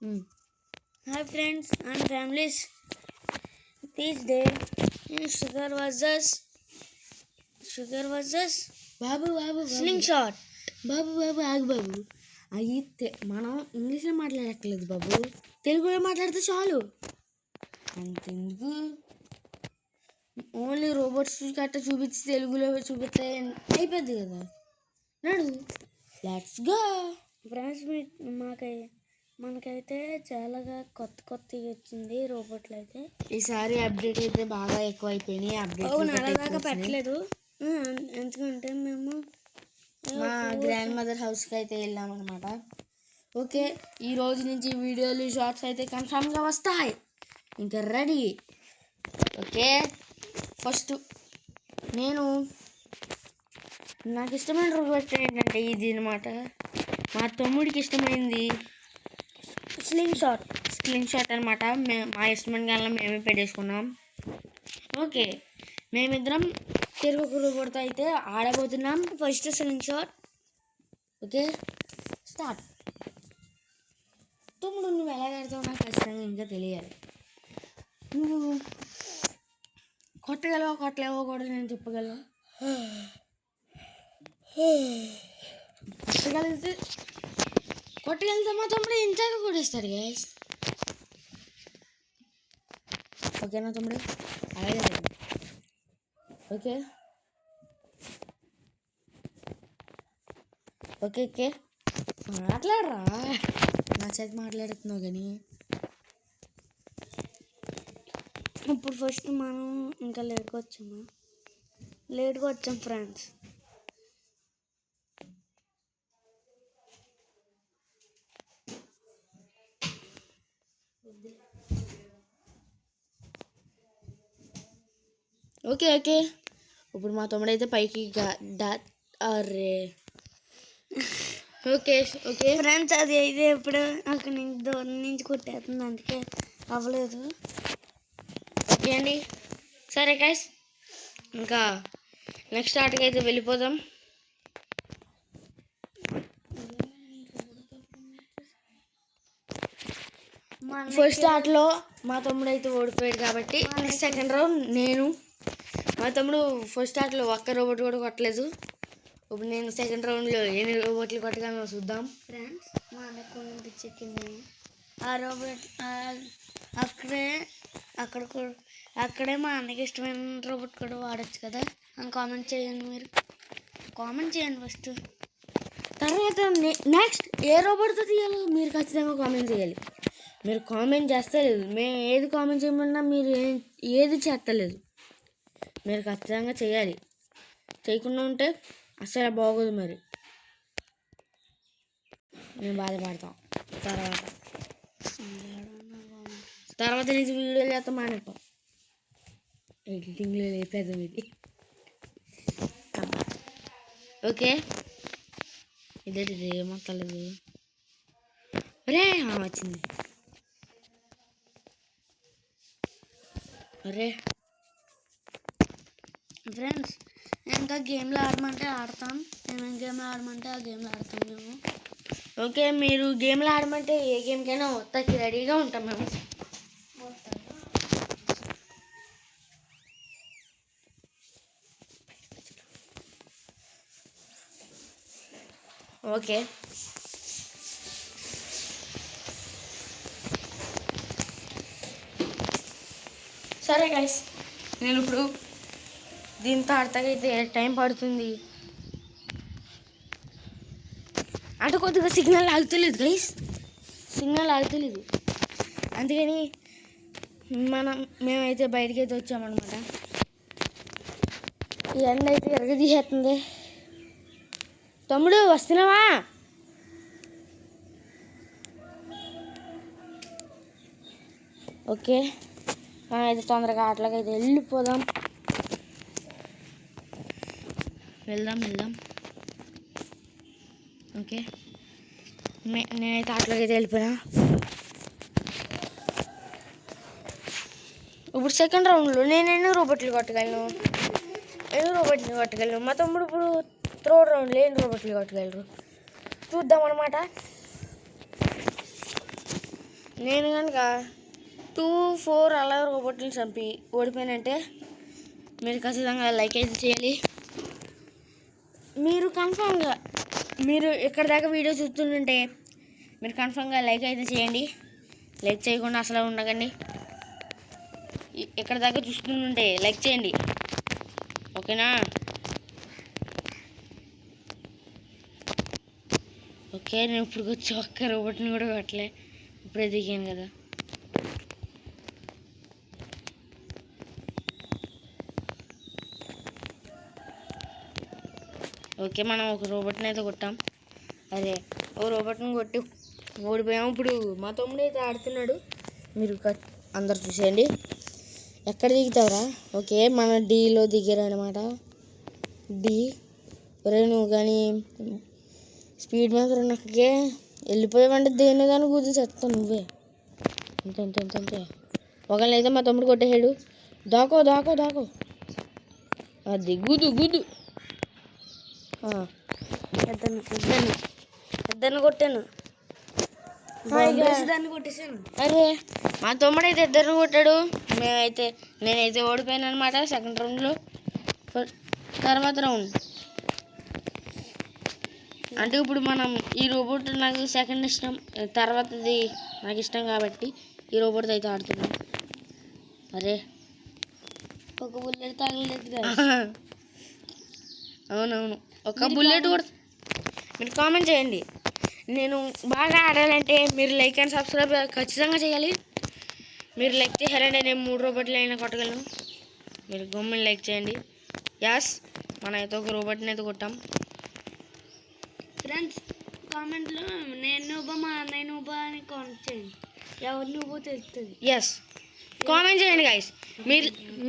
Hi friends and families. This day in sugar versus Babu slingshot. ఆగు బాబు. అయితే మనం ఇంగ్లీష్లో మాట్లాడక్కర్లేదు బాబు, తెలుగులో మాట్లాడితే చాలు. అంతెందుకు ఓన్లీ రోబోట్స్ గట్ట చూపించి తెలుగులో చూపిస్తే అయిపోద్ది కదా. నడు, లెట్స్ గో ఫ్రెండ్స్, మనకైతే చాలా కొత్తగా వచ్చింది రోబోట్లు అయితే. ఈసారి అప్డేట్ అయితే బాగా ఎక్కువ అయిపోయినాయి. అప్డేట్ పెట్టలేదు, ఎందుకంటే మేము మా గ్రాండ్ మదర్ హౌస్కి అయితే వెళ్ళామన్నమాట. ఓకే, ఈ రోజు నుంచి వీడియోలు షార్ట్స్ అయితే కన్ఫామ్గా వస్తాయి. ఇంకా రెడీ. ఓకే, ఫస్ట్ నాకు ఇష్టమైన రోబోట్ ఏంటంటే ఇది అనమాట. మా తమ్ముడికి ఇష్టమైంది స్లింగ్ షాట్ అనమాట. మా ఇష్టమైన గాల్లో మేమే పెట్టేసుకున్నాం. ఓకే, మేమిద్దరం తిరుగు రోబోట్తో అయితే ఆడబోతున్నాం. First slingshot. Okay, start. తమ్ముడు, నువ్వు ఎలా ఆడతావు నాకు ఖచ్చితంగా ఇంకా తెలియాలి. నువ్వు కొట్టలేవో కూడా నేను చెప్పగలను. కొట్టగలిగితే మా తమ్ముడు ఇంతగా కొట్టేస్తాడు గైస్. ఓకేనా తమ్ముడు? అలాగే. ఓకే ఓకే ఓకే మాట్లాడరా, నా చేతి మాట్లాడుతున్నావు కానీ. ఇప్పుడు ఫస్ట్ మనం ఇంకా లేట్గా వచ్చాం ఫ్రెండ్స్. ఓకే ఓకే ఇప్పుడు మా తమ్ముడైతే పైకి అరే ఓకే ఓకే ఫ్రెండ్స్, అది అయితే ఇప్పుడు అక్కడి నుంచి దూరం నుంచి కొట్టేస్తుంది, అందుకే అవ్వలేదు. ఓకే అండి, సరే గైస్, ఇంకా నెక్స్ట్ ఆటకి అయితే వెళ్ళిపోదాం. ఫస్ట్ ఆటలో మా తమ్ముడు అయితే ఓడిపోయాడు కాబట్టి సెకండ్ రౌండ్ నేను. మా తమ్ముడు ఫస్ట్ ఆటలో ఒక్క రోబోట్ కూడా కొట్టలేదు. ఇప్పుడు నేను సెకండ్ రౌండ్లో ఎన్ని రోబోట్లు కొట్టగలను చూద్దాం. ఫ్రెండ్స్, మా అన్నకు పిచ్చెక్కింది. ఆ రోబోట్ అక్కడే మా అన్నకి ఇష్టమైన రోబోట్ కూడా వాడచ్చు కదా అని కామెంట్ చేయండి. మీరు కామెంట్ చేయండి ఫస్ట్. తర్వాత నెక్స్ట్ ఏ రోబోట్తో తీయాలో మీరు ఖచ్చితంగా కామెంట్ చేయాలి. మీరు కామెంట్ చేస్తలేదు, మేము ఏది కామెంట్ చేయమన్నా మీరు ఏది చేస్తలేదు. మీరు ఖచ్చితంగా చేయాలి. చేయకుండా ఉంటే అసలు బాగోదు. మరి మేము బాధపడతాం. తర్వాత నుంచి వీడియోలు చేస్తాం మానేస్తాం. ఎడిటింగ్లో లేపేద్దాం ఇది. ఓకే, ఇదేంటి ఏమొత్తలేదు. అరే వచ్చింది. అరే ఫ్రెండ్స్, ఇంకా గేమ్లో ఆడమంటే ఆడతాం. ఏమేమి గేమ్లో ఆడమంటే ఆ గేమ్లో ఆడతాం మేము. ఓకే, మీరు గేమ్లో ఆడమంటే ఏ గేమ్కైనా వస్తాకి రెడీగా ఉంటాం మేము. ఓకే, సరే గైస్, నేను ఇప్పుడు దీంతో ఆడతాకైతే టైం పడుతుంది. అంటే కొద్దిగా సిగ్నల్ ఆగుతలేదు గైస్, అందుకని మేమైతే బయటికి అయితే వచ్చామన్నమాట. ఈ ఎండ అయితే ఎరగదీసేస్తుంది. తమ్ముడు వస్తున్నావా? ఓకే, మనం అయితే తొందరగా ఆటలోకి అయితే వెళ్ళిపోదాం. వెళ్దాం. ఓకే, నేనైతే ఆటలోకి అయితే వెళ్ళిపోయినా. ఇప్పుడు సెకండ్ రౌండ్లో నేను ఎన్ని రోబోట్లు కొట్టగలను. మా తమ్ముడు ఇప్పుడు థర్డ్ రౌండ్లో ఎన్ని రోబోట్లు కొట్టగలరు చూద్దాం అన్నమాట. నేను కనుక 2-4 అలా రోబోట్ని చంపి ఓడిపోయినంటే మీరు ఖచ్చితంగా లైక్ అయితే చేయాలి. మీరు కన్ఫామ్గా మీరు ఇక్కడ దాకా వీడియో చూస్తుంటే మీరు కన్ఫామ్గా లైక్ అయితే చేయండి. లైక్ చేయకుండా అసలు ఉండకండి. ఇక్కడ దాకా చూస్తుంటే లైక్ చేయండి, ఓకేనా? ఓకే, నేను ఇప్పుడు వచ్చి ఒక్క రోబోట్ని కూడా కొట్టలే, ఇప్పుడే దిగాను కదా. ఓకే, మనం ఒక రోబోట్ని అయితే కొట్టాం. అదే ఓ రోబోట్ని కొట్టి ఓడిపోయాము. ఇప్పుడు మా తమ్ముడు అయితే ఆడుతున్నాడు, మీరు అందరు చూసేయండి. ఎక్కడ దిగుతావురా? ఓకే, మన డీలో దిగారనమాట. డి ఒరే నువ్వు కానీ స్పీడ్ మాత్రం నాకే వెళ్ళిపోయావంటే దేని దాన్ని గుద్ది చేస్తావు నువ్వే. అంతే ఒకళ్ళని అయితే మా తమ్ముడు కొట్టేసాడు. దాకో అది గుద్దు ఇద్దరిని కొట్టాను. దాన్ని కొట్టేసాను. అరే మా తమ్ముడు అయితే ఇద్దరిని కొట్టాడు. నేనైతే ఓడిపోయాను అనమాట సెకండ్ రౌండ్లో. తర్వాత రౌండ్ అంటే ఇప్పుడు మనం ఈ రోబోట్ నాకు సెకండ్ ఇష్టం, తర్వాతది నాకు ఇష్టం కాబట్టి ఈ రోబోట్ అయితే ఆడుతున్నాం. అరే ఒక బుల్లెట్ తగలేదు. అవునవును, ఒక బుల్లెట్ కూడా. మీరు కామెంట్ చేయండి. నేను బాగా ఆడాలంటే మీరు లైక్ అండ్ సబ్స్క్రైబ్ ఖచ్చితంగా చేయాలి. మీరు లైక్ చేశారంటే నేను 3 రోబోట్లు అయినా కొట్టగలను. మీరు గమ్ముని లైక్ చేయండి. యాస్, మనమైతే ఒక రోబోట్ని అయితే కొట్టాం. ఫ్రెండ్స్ కామెంట్లో నేను నువ్వు మా అన్నయ్య నువ్వు అని కామెంట్ చేయండి, ఎవరు నువ్వు తెలుస్తుంది. ఎస్, కామెంట్ చేయండి గైస్.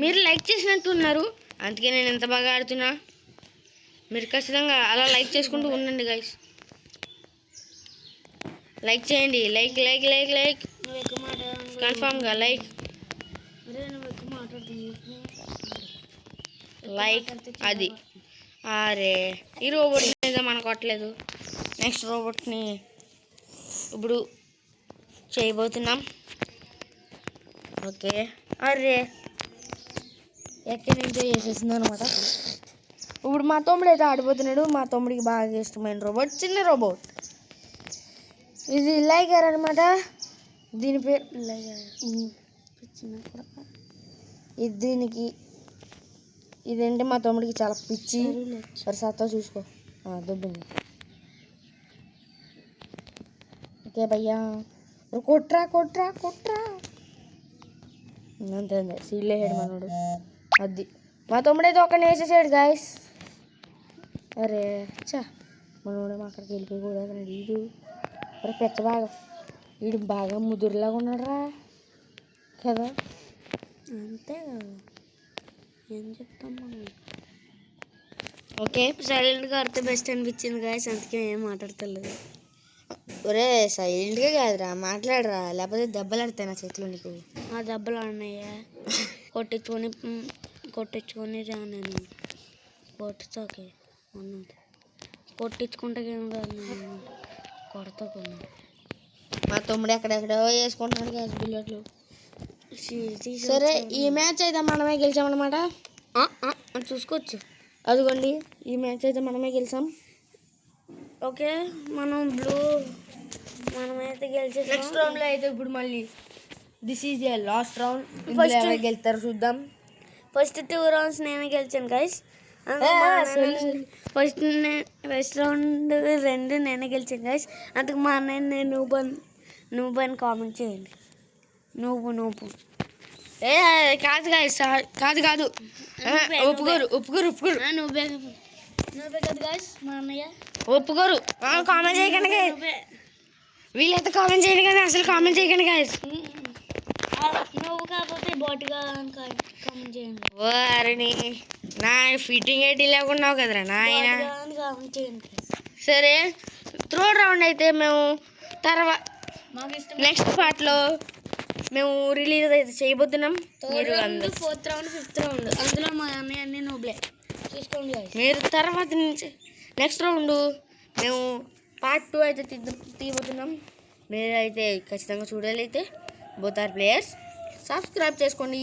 మీరు లైక్ చేసినట్టున్నారు, అందుకే నేను ఎంత బాగా ఆడుతున్నా. మీరు ఖచ్చితంగా అలా లైక్ చేసుకుంటూ ఉండండి గైస్. లైక్ చేయండి, లైక్ నువ్వు ఎక్కువ కన్ఫామ్గా లైక్ నువ్వు ఎక్కువ మాట్లాడుతున్నావు. లైక్ అది. అరే ఈ రోబోట్ మీద మనం కొట్టలేదు. నెక్స్ట్ రోబోట్ని ఇప్పుడు చేయబోతున్నాం. ఓకే, అరే ఎక్కడి నుంచో చేసేసింది అనమాట. ఇప్పుడు మా తమ్ముడు అయితే ఆడిపోతున్నాడు. మా తమ్ముడికి బాగా ఇష్టమైన రోబోట్ చిన్న రోబోట్, ఇది లైగర్ అనమాట. దీని పేరు ఇదేంటి మా తమ్ముడికి చాలా పిచ్చి. మరి సత్తా చూసుకో, దొబ్బింది. ఓకే భయ్యా, కొట్రా అంతే సీల్ వేసాడు మనోడు. అది మా తమ్ముడైతే ఒకరిని వేసేసాడు గాయస్. అరే మనోడే మా అక్కడికి వెళ్ళిపోయి వీడు పెచ్చ వీడు బాగా ముదురులాగా ఉన్నాడురా కదా. అంతే కదా, ఏం చెప్తాం మనం. ఓకే, సైలెంట్గా ఆడితే బెస్ట్ అనిపించింది గాయస్, అందుకే ఏం మాట్లాడతలేదు. ఒరే సైలెంట్గా కాదురా, మాట్లాడరా, లేకపోతే దెబ్బలు ఆడతాయి నా చేతిలో నీకు. ఆ దెబ్బలు ఆడినాయా కొట్టించుకొని రా. నేను కొట్టుతాకే ఉన్నది, కొట్టించుకుంటే ఏం కాదు, నేను కొడతా కొన్నా. మా తమ్ముడు ఎక్కడెక్కడో వేసుకుంటున్నాడు గ్యాస్ బుల్లెట్లు. సరే ఈ మ్యాచ్ అయితే మనమే గెలిచామన్నమాట. చూసుకోవచ్చు. అదిగోండి ఈ మ్యాచ్ అయితే మనమే గెలిచాం. ఓకే, మనమైతే గెలిచేసాం. నెక్స్ట్ రౌండ్లో అయితే ఇప్పుడు మళ్ళీ this is the last round. First గెలుతారు చూద్దాం. ఫస్ట్ 2 రౌండ్స్ నేనే గెలిచాను గైస్. ఫస్ట్ రౌండ్ 2 నేనే గెలిచాను గైస్. అందుకు మా అన్నయ్య నువ్వు అని కామెంట్ చేయండి. నువ్వు కాదు గైస్, కాదు ఒప్పుకోరు. నువ్వే కదా గైస్, మా అన్నయ్య ఒప్పుకోరు. కామెంట్ చేయకండి గైస్, వీళ్ళైతే కామెంట్ చేయండి కానీ అసలు కామెంట్ చేయకండి గైస్. నువ్వు కాకపోతే బాట్గా కామెంట్ చేయండి. వారిని నా ఫిట్టింగ్ ఎయిటీ లేకున్నావు కదరా నాయన. కామెంట్ చేయండి. సరే, థర్డ్ రౌండ్ అయితే మేము తర్వాత నెక్స్ట్ పార్ట్లో మేము రిలీజ్ అయితే చేయబోతున్నాం. ఫోర్త్ రౌండ్ 5th రౌండ్ అందులో మా అన్నయ్య అన్నీ నువ్వులే చూసుకోండి. మీరు తర్వాత నుంచి నెక్స్ట్ రౌండ్ మేము పార్ట్ 2 అయితే తీయబోతున్నాం. మీరైతే ఖచ్చితంగా చూడాలైతే బోత్ ఆర్ ప్లేయర్స్ సబ్స్క్రైబ్ చేసుకోండి.